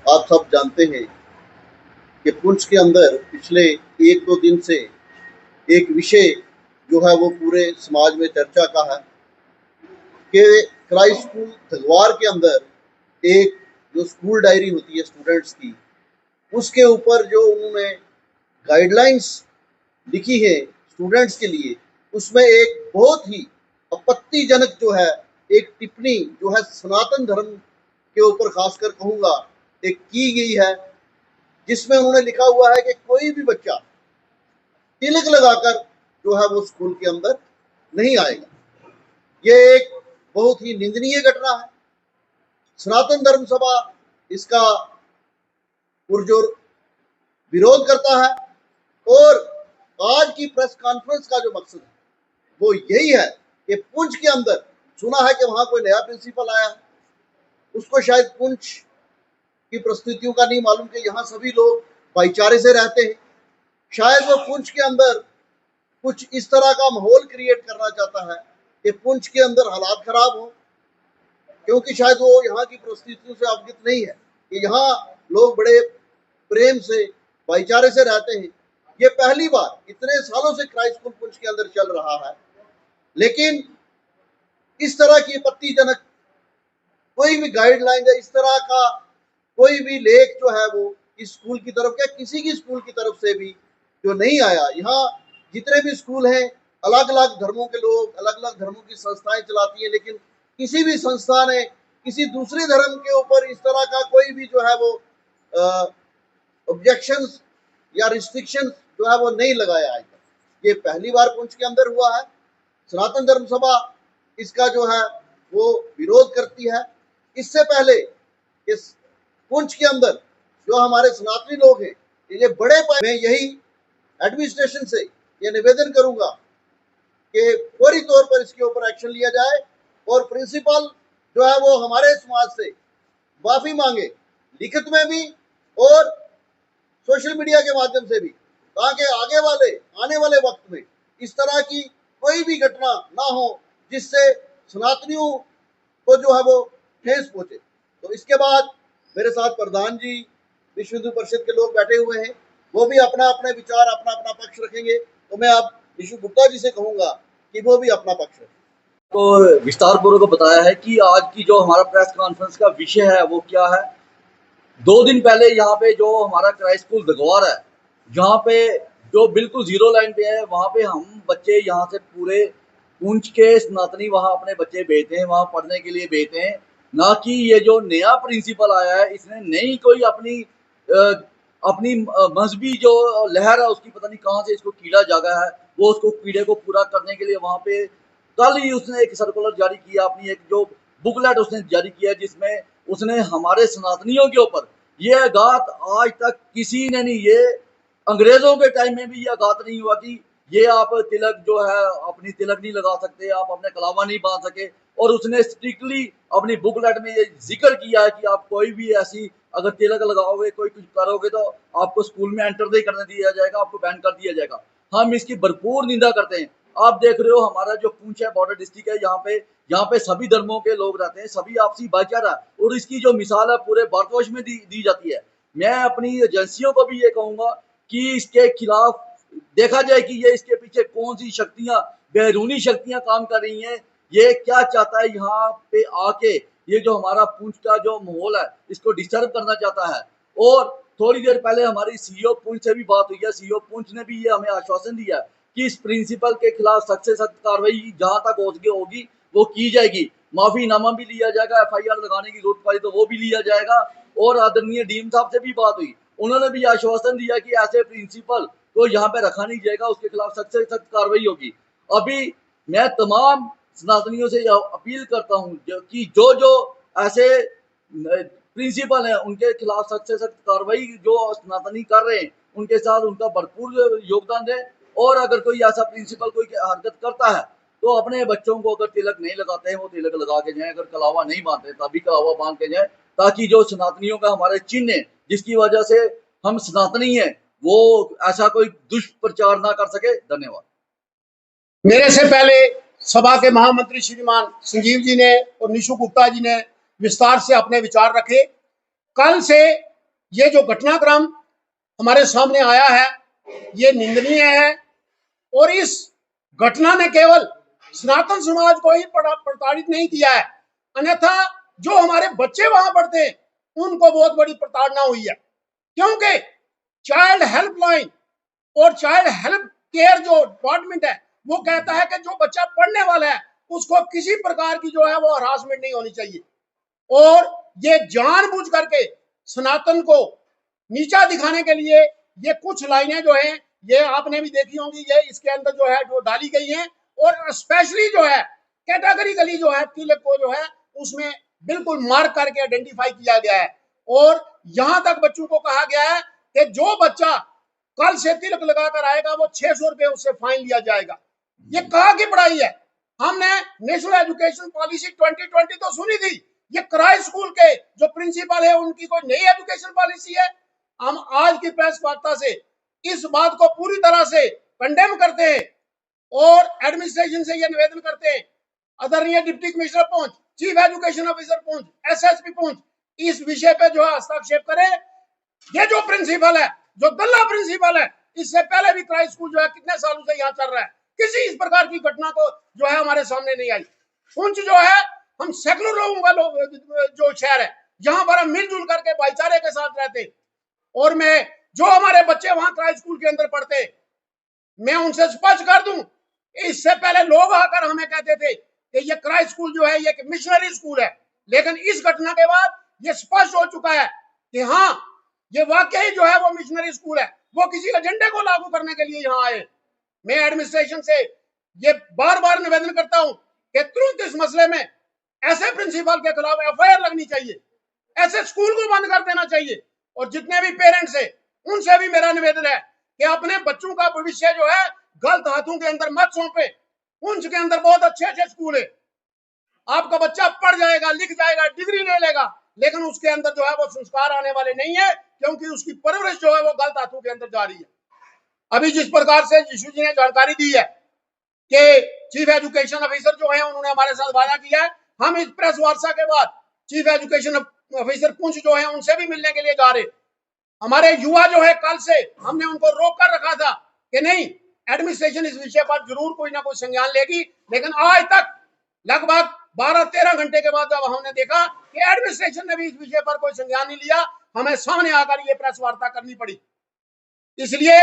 आप सब जानते हैं कि पुंछ के अंदर पिछले 1-2 दिन से एक विषय जो है वो पूरे समाज में चर्चा का है कि क्राइस्ट स्कूल धगवार के अंदर एक जो स्कूल डायरी होती है स्टूडेंट्स की, उसके ऊपर जो उन्होंने गाइडलाइंस लिखी है स्टूडेंट्स के लिए, उसमें एक बहुत ही आपत्तिजनक जो है एक टिप्पणी जो है सनातन धर्म के ऊपर खासकर कहूँगा एक की गई है, जिसमें उन्होंने लिखा हुआ है कि कोई भी बच्चा तिलक लगाकर जो है वो स्कूल के अंदर नहीं आएगा। ये एक बहुत ही निंदनीय घटना है। सनातन धर्म सभा इसका पुरजोर विरोध करता है और आज की प्रेस कॉन्फ्रेंस का जो मकसद है वो यही है कि पुंछ के अंदर सुना है कि वहां कोई नया प्रिंसिपल आया है, उसको शायद पुंछ की परिस्थितियों का नहीं मालूम कि यहाँ सभी लोग भाईचारे से रहते हैं। शायद वो पुंछ के अंदर कुछ इस तरह का माहौल क्रिएट करना चाहता है कि पुंछ के अंदर हालात खराब हो, क्योंकि शायद वो यहाँ की परिस्थितियों से अवगत नहीं है कि यहाँ लोग बड़े प्रेम से भाईचारे से रहते हैं। ये पहली बार इतने सालों से क्राइस्ट स्कूल पुंछ के अंदर चल रहा है, लेकिन इस तरह की आपत्तिजनक कोई भी गाइडलाइन है, इस तरह का कोई भी लेख जो है वो इस स्कूल की तरफ या किसी की स्कूल की तरफ से भी जो नहीं आया। यहाँ जितने भी स्कूल हैं अलग अलग धर्मों के लोग, अलग अलग धर्मों की संस्थाएं चलाती हैं, लेकिन किसी भी संस्था ने किसी दूसरे धर्म के ऊपर इस तरह का कोई भी जो है वो ऑब्जेक्शंस या रिस्ट्रिक्शंस जो है वो नहीं लगाया आज तक। ये पहली बार पुंछ के अंदर हुआ है। सनातन धर्म सभा इसका जो है वो विरोध करती है। इससे पहले इस पुंछ के अंदर जो हमारे सनातनी लोग हैं, ये बड़े मैं यही एडमिनिस्ट्रेशन से ये निवेदन करूंगा कि फौरी तौर पर इसके ऊपर एक्शन लिया जाए और प्रिंसिपल जो है वो हमारे समाज से माफी मांगे, लिखित में भी और सोशल मीडिया के माध्यम से भी, ताकि आने वाले वक्त में इस तरह की कोई भी घटना ना हो जिससे सनातनियों को जो है वो ठेस पहुंचे। तो इसके बाद मेरे साथ प्रधान जी, विश्व हिंदू परिषद के लोग बैठे हुए हैं, वो भी अपना अपने विचार अपना अपना पक्ष रखेंगे। तो मैं अब विशु गुप्ता जी से कहूंगा कि वो भी अपना पक्ष रखें। तो विस्तार पूर्वक बताया है कि आज की जो हमारा प्रेस कॉन्फ्रेंस का विषय है वो क्या है। 2 दिन पहले यहाँ पे जो हमारा क्राइस्ट स्कूल धगवार है, जहाँ पे जो बिल्कुल जीरो लाइन पे है, वहाँ पे हम बच्चे यहाँ से पूरे पुंछ के सनातनी वहाँ अपने बच्चे भेजते हैं, वहाँ पढ़ने के लिए भेजते हैं। ना कि ये जो नया प्रिंसिपल आया है इसने नई कोई अपनी मजहबी जो लहर है उसकी पता नहीं कहाँ से इसको कीड़ा जागा है, वो उसको कीड़े को पूरा करने के लिए वहाँ पे कल ही उसने एक सर्कुलर जारी किया, अपनी एक जो बुकलेट उसने जारी किया, जिसमें उसने हमारे सनातनियों के ऊपर ये आघात आज तक किसी ने नहीं, ये अंग्रेजों के टाइम में भी ये आघात नहीं हुआ कि ये आप तिलक जो है अपनी तिलक नहीं लगा सकते, आप अपने कलावा नहीं बांध सके। और उसने स्ट्रिक्टली अपनी बुकलेट में ये जिक्र किया है कि आप कोई भी ऐसी अगर तिलक लगाओगे, कोई कुछ करोगे तो आपको स्कूल में एंटर नहीं करने दिया जाएगा, आपको बैन कर दिया जाएगा। हम इसकी भरपूर निंदा करते हैं। आप देख रहे हो हमारा जो पुंछ है बॉर्डर डिस्ट्रिक्ट है, यहाँ पे सभी धर्मों के लोग रहते हैं, सभी आपसी भाईचारा, और इसकी जो मिसाल है पूरे भारतवर्ष में दी जाती है। मैं अपनी एजेंसियों को भी ये कहूंगा कि इसके खिलाफ देखा जाए कि ये इसके पीछे कौन सी शक्तियां, बैरूनी शक्तियां काम कर रही हैं। ये क्या चाहता है यहाँ पे आके, ये जो हमारा पुंछ का जो माहौल है इसको डिस्टर्ब करना चाहता है। और थोड़ी देर पहले हमारी सीईओ पुंछ से भी बात हुई है, सीईओ पुंछ ने भी ये हमें आश्वासन दिया कि इस प्रिंसिपल के खिलाफ सख्त से सख्त कार्रवाई जहां तक होगी वो की जाएगी। माफीनामा भी लिया जाएगा, एफआईआर लगाने की जरूरत पड़ी तो वो भी लिया जाएगा। और आदरणीय डीएम साहब से भी बात हुई, उन्होंने भी आश्वासन दिया कि ऐसे प्रिंसिपल को यहाँ पे रखा नहीं जाएगा, उसके खिलाफ सख्त से सख्त कार्रवाई होगी। अभी मैं तमाम सनातनियों से अपील करता हूँ कि जो जो ऐसे प्रिंसिपल हैं उनके खिलाफ सख्त से सख्त कार्रवाई जो सनातनी कर रहे हैं उनके साथ उनका भरपूर योगदान दें। और अगर कोई ऐसा प्रिंसिपल कोई हरकत करता है तो अपने बच्चों को अगर तिलक नहीं लगाते हैं वो तिलक लगा के जाएं, अगर कलावा नहीं बांधते तभी कलावा बांध के जाएं, ताकि जो सनातनियों का हमारे चिन्ह है जिसकी वजह से हम सनातनी हैं वो ऐसा कोई दुष्प्रचार ना कर सके। धन्यवाद। मेरे से पहले सभा के महामंत्री श्रीमान संजीव जी ने और निशु गुप्ता जी ने विस्तार से अपने विचार रखे। कल से ये जो घटनाक्रम हमारे सामने आया है ये निंदनीय है और इस घटना ने केवल सनातन समाज को ही प्रताड़ित नहीं किया है, अन्यथा जो हमारे बच्चे वहां पढ़ते हैं उनको बहुत बड़ी प्रताड़ना हुई है। क्योंकि चाइल्ड हेल्पलाइन और चाइल्ड हेल्प केयर जो डिपार्टमेंट है वो कहता है कि जो बच्चा पढ़ने वाला है उसको किसी प्रकार की जो है वो हरासमेंट नहीं होनी चाहिए। और ये जानबूझ करके सनातन को नीचा दिखाने के लिए ये कुछ लाइनें जो हैं ये आपने भी देखी होंगी, ये इसके अंदर जो है जो डाली गई हैं और स्पेशली जो है कैटेगरिकली जो है तिलक को जो है उसमें बिल्कुल मार्क करके आइडेंटिफाई किया गया है। और यहां तक बच्चों को कहा गया है कि जो बच्चा कल से तिलक लगाकर आएगा वो 600 रुपए उससे फाइन लिया जाएगा। ये कहाँ की पढ़ाई है? हमने नेशनल एजुकेशन पॉलिसी 2020 तो सुनी थी, ये क्राइस्ट स्कूल के जो प्रिंसिपल है उनकी कोई नई एजुकेशन पॉलिसी है? हम आज की प्रेस वार्ता से इस बात को पूरी तरह से कंडेम करते हैं और एडमिनिस्ट्रेशन से यह निवेदन करते हैं, आदरणीय डिप्टी कमिश्नर पहुंच, चीफ एजुकेशन ऑफिसर पहुंच, एसएसपी पहुंच, इस विषय पे जो है हस्तक्षेप करें। ये जो प्रिंसिपल है, जो दल्ला प्रिंसिपल है, इससे पहले भी क्राइस्ट स्कूल जो है कितने सालों से यहाँ चल रहा है, किसी इस प्रकार की घटना को जो है हमारे सामने नहीं आई। पुंछ जो है हम सेकुलर लोगों का जो शहर है, जहां पर हम मिलजुल करके भाईचारे के साथ रहते हैं। और मैं जो हमारे बच्चे वहां क्राइस्ट स्कूल के अंदर पढ़ते, मैं उनसे स्पष्ट कर दूं, इससे पहले लोग आकर हमें कहते थे कि ये क्राइस्ट स्कूल जो है ये एक मिशनरी स्कूल है, लेकिन इस घटना के बाद ये स्पष्ट हो चुका है कि हाँ ये वाकई जो है वो मिशनरी स्कूल है, वो किसी एजेंडे को लागू करने के लिए यहाँ आए। मैं एडमिनिस्ट्रेशन से ये बार बार निवेदन करता हूं कि तुरंत इस मसले में ऐसे प्रिंसिपल के खिलाफ एफआईआर लगनी चाहिए, ऐसे स्कूल को बंद कर देना चाहिए। और जितने भी पेरेंट्स हैं उनसे भी मेरा निवेदन है कि अपने बच्चों का भविष्य जो है गलत हाथों के अंदर मत सौंपे। उनके अंदर बहुत अच्छे अच्छे स्कूल है, आपका बच्चा पढ़ जाएगा, लिख जाएगा, डिग्री ले लेगा, लेकिन उसके अंदर जो है वो संस्कार आने वाले नहीं है, क्योंकि उसकी परवरिश जो है वो गलत हाथों के अंदर जा रही है। अभी जिस प्रकार से यीशु जी ने जानकारी दी है कि चीफ एजुकेशन ऑफिसर जो है उन्होंने हमारे साथ वादा किया है, हम इस प्रेस वार्ता के बाद चीफ एजुकेशन ऑफिसर पुंछ जो है उनसे भी मिलने के लिए जा रहे। हमारे युवा जो है कल से हमने उनको रोक कर रखा था कि नहीं, एडमिनिस्ट्रेशन इस विषय पर जरूर कोई ना कोई संज्ञान लेगी, लेकिन आज तक लगभग 12-13 घंटे के बाद जब हमने देखा कि एडमिनिस्ट्रेशन ने भी इस विषय पर कोई संज्ञान नहीं लिया, हमें सामने आकर ये प्रेस वार्ता करनी पड़ी। इसलिए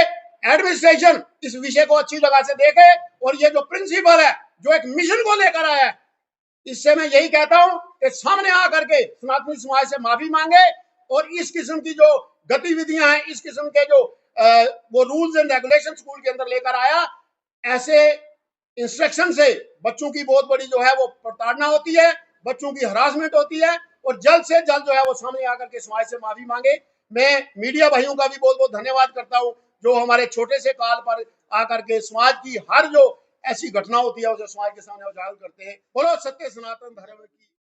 एडमिनिस्ट्रेशन इस विषय को अच्छी जगह से देखे और ये जो प्रिंसिपल है जो एक मिशन को लेकर आया है, इससे मैं यही कहता हूं कि सामने आकर के सनातनी समाज से माफी मांगे और इस किस्म की जो गतिविधियां हैं, इस किस्म के जो वो रूल्स एंड रेगुलेशन स्कूल के अंदर लेकर आया, ऐसे इंस्ट्रक्शन से बच्चों की बहुत बड़ी जो है वो प्रताड़ना होती है, बच्चों की हरासमेंट होती है और जल्द से जल्द जो है वो सामने आकर के समाज से माफी मांगे। मैं मीडिया भाइयों का भी बहुत बहुत धन्यवाद करता हूं जो हमारे छोटे से काल पर आकर के समाज की हर जो ऐसी घटना होती है उसे समाज के सामने उजागर करते हैं। बोलो सत्य सनातन धर्म की।